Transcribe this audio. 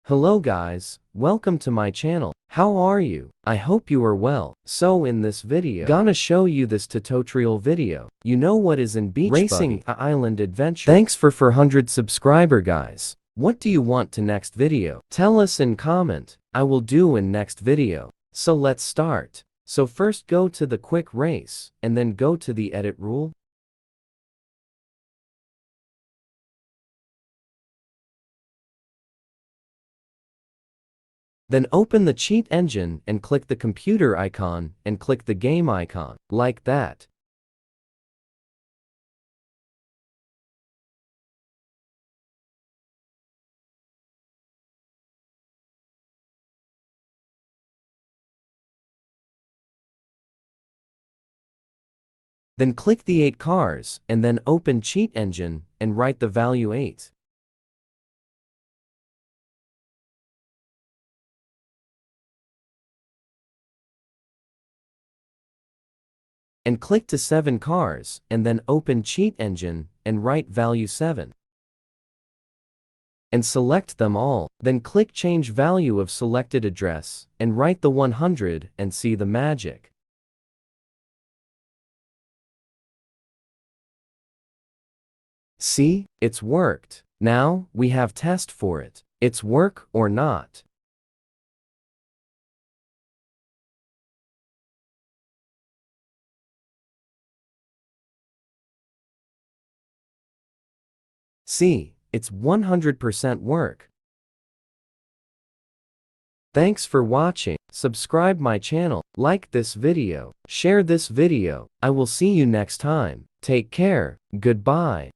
Hello guys, welcome to my channel. How are you? I hope you are well. So in this video, gonna show you this tutorial video. You know what is in beach racing island adventure. Thanks for 400 subscriber guys. What do you want to next video? Tell us in comment. I will do in next video. So let's start. So first go to the quick race and then go to the edit rule. Then open the cheat engine and click the computer icon and click the game icon, like that. Then click the 8 cars and then open cheat engine and write the value 8. And click to 7 cars and then open cheat engine and write value 7. And select them all, then click change value of selected address and write the 100 and see the magic. See, it's worked. Now, we have test for it. It's work or not. See, it's 100% work. Thanks for watching. Subscribe my channel, like this video, share this video. I will see you next time. Take care. Goodbye.